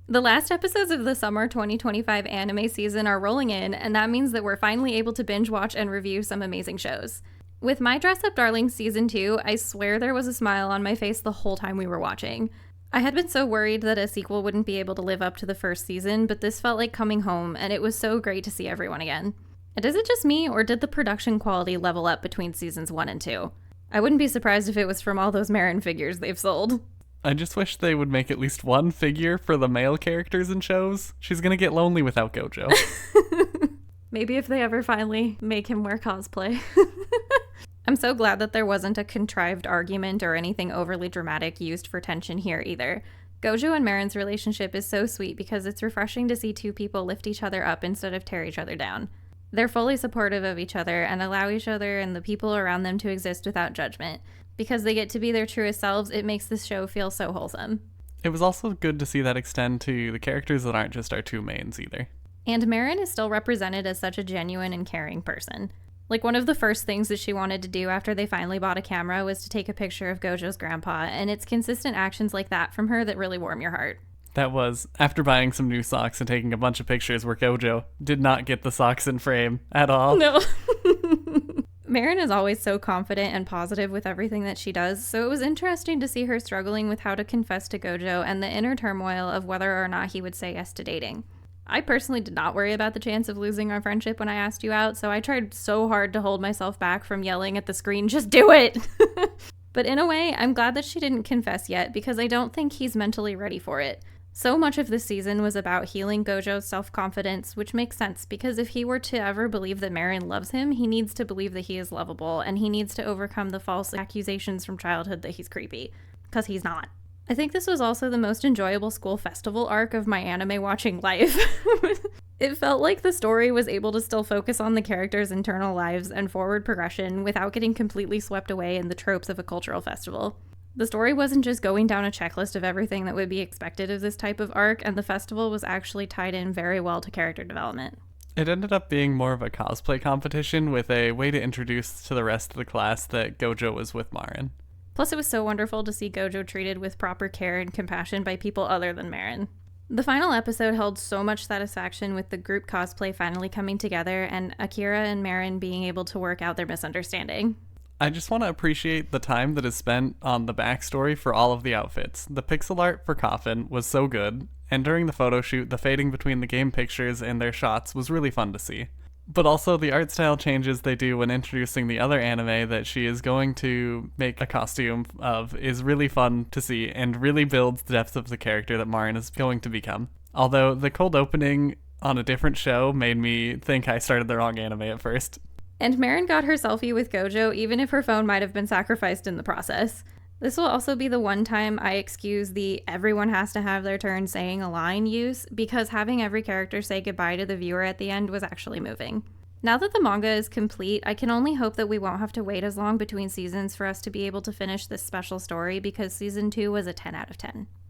The last episodes of the summer 2025 anime season are rolling in, and that means that we're finally able to binge watch and review some amazing shows. With My Dress Up Darling Season 2, I swear there was a smile on my face the whole time we were watching. I had been so worried that a sequel wouldn't be able to live up to the first season, but this felt like coming home, and it was so great to see everyone again. And is it just me, or did the production quality level up between seasons 1 and 2? I wouldn't be surprised if it was from all those Marin figures they've sold. I just wish they would make at least one figure for the male characters in shows. She's gonna get lonely without Gojo. Maybe if they ever finally make him wear cosplay. I'm so glad that there wasn't a contrived argument or anything overly dramatic used for tension here either. Gojo and Marin's relationship is so sweet because it's refreshing to see two people lift each other up instead of tear each other down. They're fully supportive of each other and allow each other and the people around them to exist without judgment. Because they get to be their truest selves, it makes this show feel so wholesome. It was also good to see that extend to the characters that aren't just our two mains either. And Marin is still represented as such a genuine and caring person. Like, one of the first things that she wanted to do after they finally bought a camera was to take a picture of Gojo's grandpa, and it's consistent actions like that from her that really warm your heart. That was after buying some new socks and taking a bunch of pictures where Gojo did not get the socks in frame at all. No. Marin is always so confident and positive with everything that she does, so it was interesting to see her struggling with how to confess to Gojo and the inner turmoil of whether or not he would say yes to dating. I personally did not worry about the chance of losing our friendship when I asked you out, so I tried so hard to hold myself back from yelling at the screen, "Just do it!" But in a way, I'm glad that she didn't confess yet, because I don't think he's mentally ready for it. So much of this season was about healing Gojo's self-confidence, which makes sense, because if he were to ever believe that Marin loves him, he needs to believe that he is lovable, and he needs to overcome the false accusations from childhood that he's creepy. Because he's not. I think this was also the most enjoyable school festival arc of my anime watching life. It felt like the story was able to still focus on the characters' internal lives and forward progression without getting completely swept away in the tropes of a cultural festival. The story wasn't just going down a checklist of everything that would be expected of this type of arc, and the festival was actually tied in very well to character development. It ended up being more of a cosplay competition with a way to introduce to the rest of the class that Gojo was with Marin. Plus, it was so wonderful to see Gojo treated with proper care and compassion by people other than Marin. The final episode held so much satisfaction with the group cosplay finally coming together and Akira and Marin being able to work out their misunderstanding. I just want to appreciate the time that is spent on the backstory for all of the outfits. The pixel art for Coffin was so good, and during the photo shoot, the fading between the game pictures and their shots was really fun to see. But also the art style changes they do when introducing the other anime that she is going to make a costume of is really fun to see and really builds the depth of the character that Marin is going to become. Although the cold opening on a different show made me think I started the wrong anime at first. And Marin got her selfie with Gojo even if her phone might have been sacrificed in the process. This will also be the one time I excuse the everyone has to have their turn saying a line use, because having every character say goodbye to the viewer at the end was actually moving. Now that the manga is complete, I can only hope that we won't have to wait as long between seasons for us to be able to finish this special story, because season 2 was a 10 out of 10.